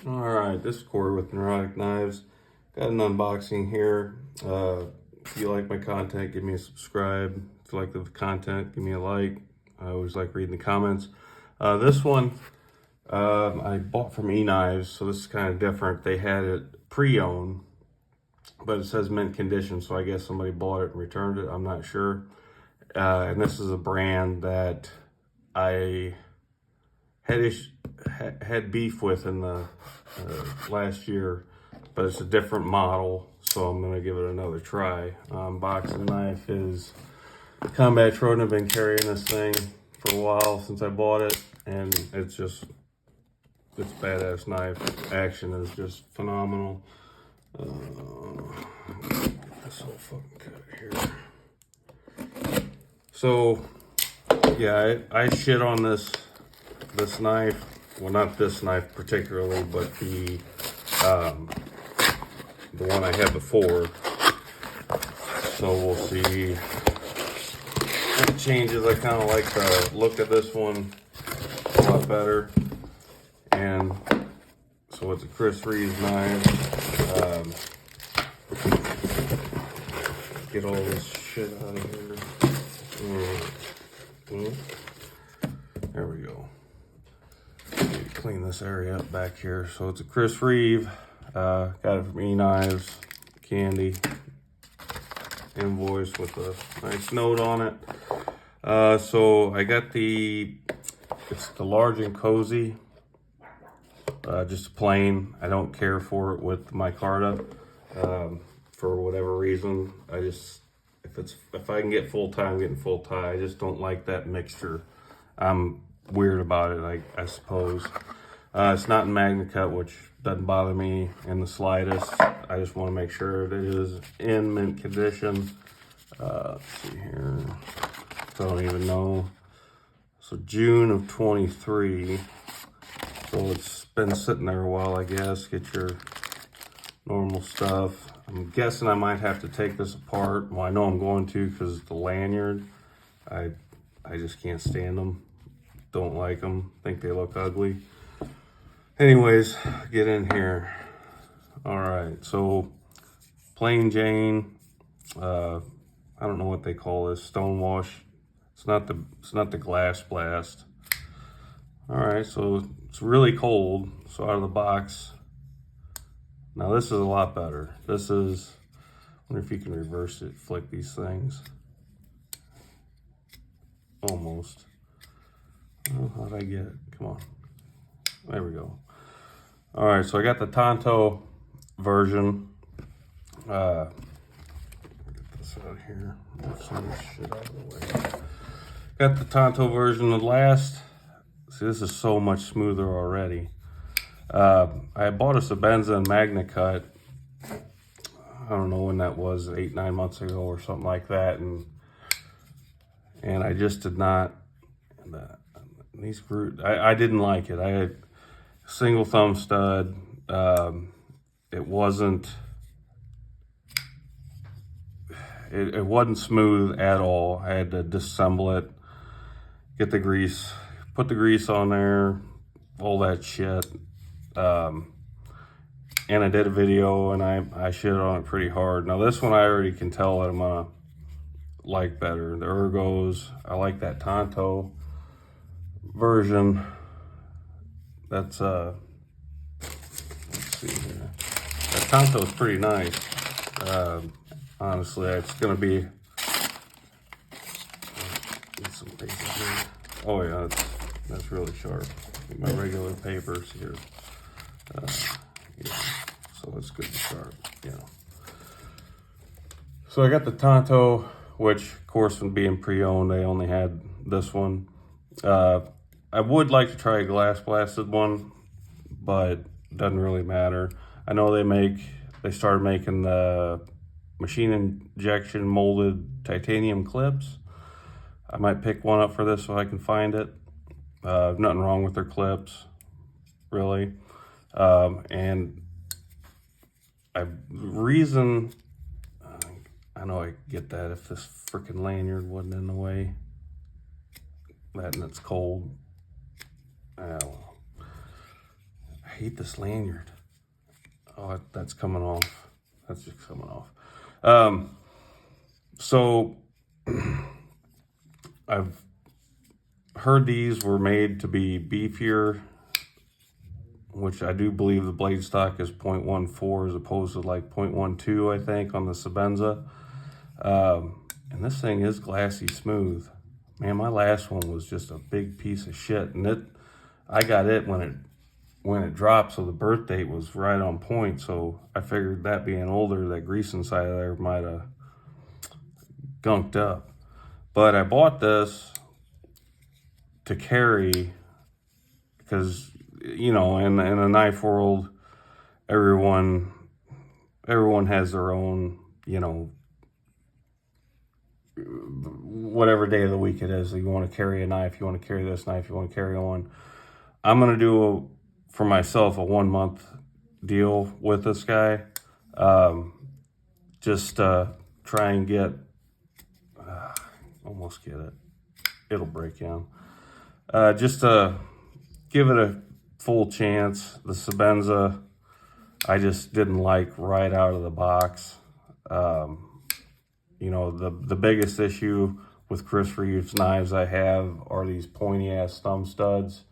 Alright, this is Corey with Neurotic Knives. Got an unboxing here. If you like my content, give me a subscribe. If you like the content, give me a like. I always like reading the comments. This one I bought from eKnives, so this is kind of different. They had it pre-owned, but it says mint condition, so I guess somebody bought it and returned it. I'm not sure. And this is a brand that I had beef with in the last year, but it's a different model, so I'm gonna give it another try. Boxing knife is Combat Trojan. I've been carrying this thing for a while since I bought it, and it's badass knife. Action is just phenomenal. Get this whole fucking cut here. So yeah, I shit on this knife. Well, not this knife particularly, but the one I had before. So we'll see what changes. I kind of like the look of this one a lot better. And so it's a Cris Reeves knife. Get all this shit out of here. There we go. Clean this area up back here. So it's a Cris Reeves. Got it from eKnives. Candy. Invoice with a nice note on it. So I got it's the large Inkosi. Just plain. I don't care for it with my micarta. For whatever reason, if I can get full tie, I'm getting full tie. I just don't like that mixture. I'm weird about it, I suppose. It's not in MagnaCut, which doesn't bother me in the slightest. I just want to make sure it is in mint condition. Let's see here. I don't even know. So June of 23. So it's been sitting there a while, I guess. Get your normal stuff. I'm guessing I might have to take this apart. Well, I know I'm going to because the lanyard, I just can't stand them. Don't like them. Think they look ugly. Anyways, get in here. All right, so plain Jane. I don't know what they call this. Stonewash. It's not the glass blast. All right, so it's really cold. So out of the box. Now this is a lot better. This is, I wonder if you can reverse it, flick these things. Almost. Oh, how'd I get it? Come on. There we go. All right, so I got the Tonto version. Get this out here. Move some of this shit out of the way. Got the Tonto version. See, this is so much smoother already. I bought a Sebenza in MagnaCut. I don't know when that was, 8-9 months ago or something like that, and I just did not. These screws, I didn't like it. I had a single thumb stud. It wasn't smooth at all. I had to disassemble it, get the grease, put the grease on there, all that shit. And I did a video and I shit on it pretty hard. Now this one I already can tell that I'm gonna like better. The ergos, I like that Tonto version. That's let's see here. That Tonto is pretty nice. Honestly, it's gonna be some paper here. Oh yeah, that's really sharp. My regular papers here. Yeah, so it's good and sharp, you know. So I got the Tonto, which of course when being pre-owned, they only had this one. I would like to try a glass blasted one, but doesn't really matter. I know they started making the machine injection molded titanium clips. I might pick one up for this so I can find it. Nothing wrong with their clips, really. And I know I get that if this freaking lanyard wasn't in the way. That and it's cold. I hate this lanyard. Oh, that's coming off. That's just coming off. So I've heard these were made to be beefier, which I do believe the blade stock is 0.14 as opposed to like 0.12, I think, on the Sebenza. And this thing is glassy smooth. Man, my last one was just a big piece of shit, and I got it when it dropped, so the birth date was right on point. So I figured that being older, that grease inside of there might have gunked up. But I bought this to carry because, you know, in the knife world, everyone has their own, you know, whatever day of the week it is. You want to carry a knife, you want to carry this knife, you want to carry one. I'm going to do for myself a 1 month deal with this guy. Just try and get, almost get it. It'll break down. Just give it a full chance. The Sebenza, I just didn't like right out of the box. You know, the biggest issue with Cris Reeves knives I have are these pointy ass thumb studs.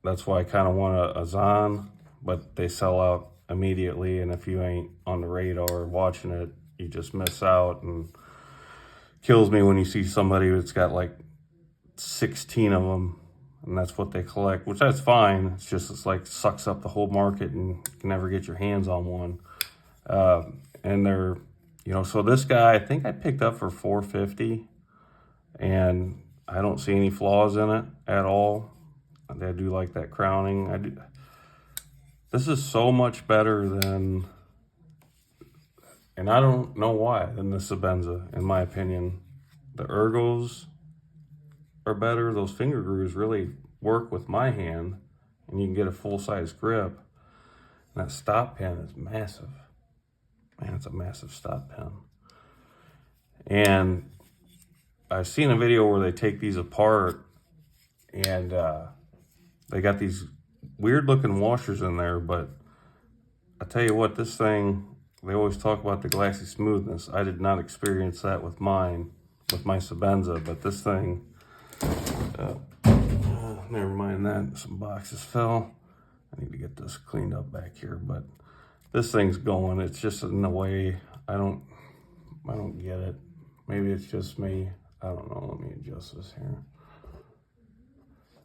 That's why I kind of want a Zahn, but they sell out immediately, and if you ain't on the radar watching it, you just miss out. And kills me when you see somebody that's got like 16 of them, and that's what they collect, which that's fine. It's like sucks up the whole market, and you can never get your hands on one. And they're, you know, so this guy I think I picked up for $450, and I don't see any flaws in it at all. I do like that crowning. This is so much better than, and I don't know why, than the Sebenza, in my opinion. The ergos are better. Those finger grooves really work with my hand, and you can get a full-size grip. And that stop pen is massive. Man, it's a massive stop pen. And I've seen a video where they take these apart, and they got these weird looking washers in there, but I tell you what, this thing, they always talk about the glassy smoothness. I did not experience that with mine, with my Sebenza, but this thing, never mind that, some boxes fell. I need to get this cleaned up back here, but this thing's going. It's just in the way. I don't get it. Maybe it's just me. I don't know. Let me adjust this here.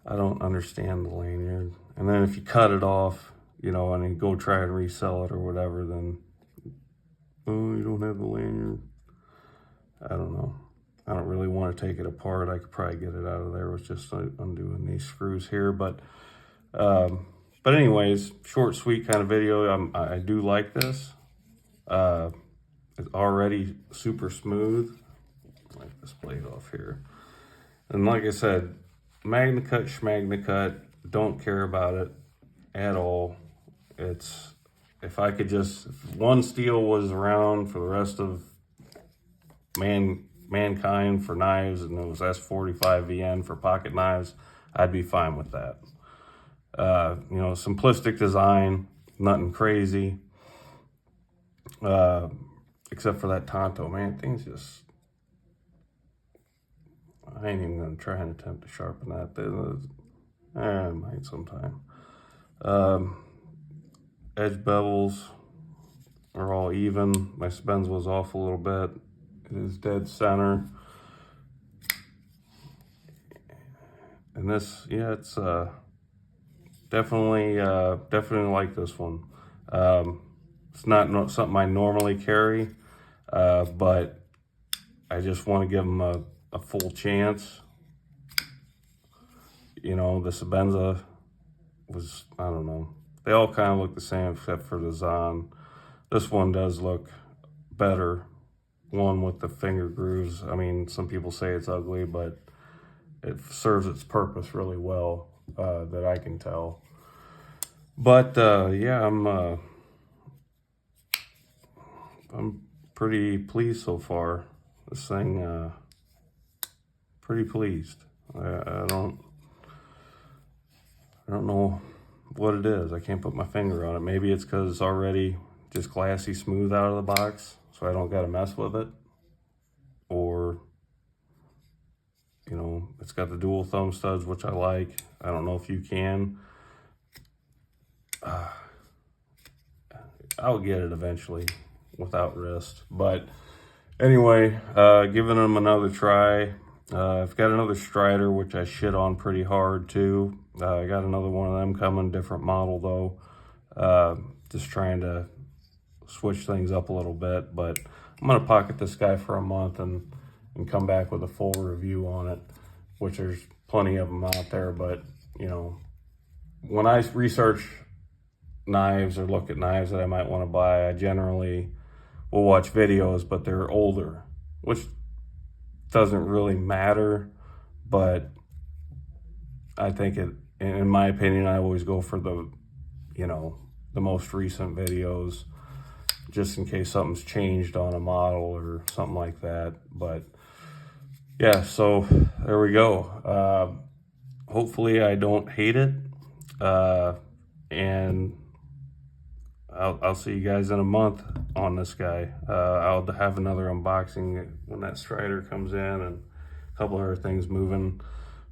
I don't understand the lanyard. And then if you cut it off, you know, and then go try and resell it or whatever, then, oh, you don't have the lanyard. I don't know. I don't really want to take it apart. I could probably get it out of there with just undoing these screws here. But anyways, short, sweet kind of video. I do like this. It's already super smooth. Wipe this blade off here. And like I said, Magna Cut, Schmagna Cut, don't care about it at all. It's, if I could just, if one steel was around for the rest of mankind for knives, and it was S45 VN for pocket knives, I'd be fine with that. You know, simplistic design, nothing crazy. Except for that Tonto, man, things just, I ain't even gonna try and attempt to sharpen that. I might sometime. Edge bevels are all even. My Sebenza was off a little bit. It is dead center. And this, yeah, it's definitely like this one. It's not something I normally carry, but I just want to give them a full chance. You know, the Sebenza was, I don't know. They all kind of look the same except for the Zahn. This one does look better. One with the finger grooves. I mean, some people say it's ugly, but it serves its purpose really well, that I can tell. But yeah, I'm pretty pleased so far. This thing, pretty pleased. I don't know what it is. I can't put my finger on it. Maybe it's because it's already just glassy smooth out of the box, so I don't got to mess with it. Or, you know, it's got the dual thumb studs, which I like. I don't know if you can. I'll get it eventually without wrist. But anyway, giving them another try. I've got another Strider, which I shit on pretty hard too. I got another one of them coming, different model though. Just trying to switch things up a little bit, but I'm gonna pocket this guy for a month and come back with a full review on it, which there's plenty of them out there. But you know, when I research knives or look at knives that I might want to buy, I generally will watch videos, but they're older, which doesn't really matter. But I think it, in my opinion, I always go for the, you know, the most recent videos, just in case something's changed on a model or something like that. But yeah, so there we go. Hopefully I don't hate it. And I'll see you guys in a month on this guy. I'll have another unboxing when that Strider comes in and a couple other things moving.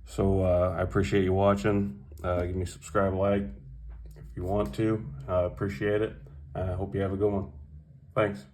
So I appreciate you watching. Give me a subscribe, like if you want to. Appreciate it. I hope you have a good one. Thanks.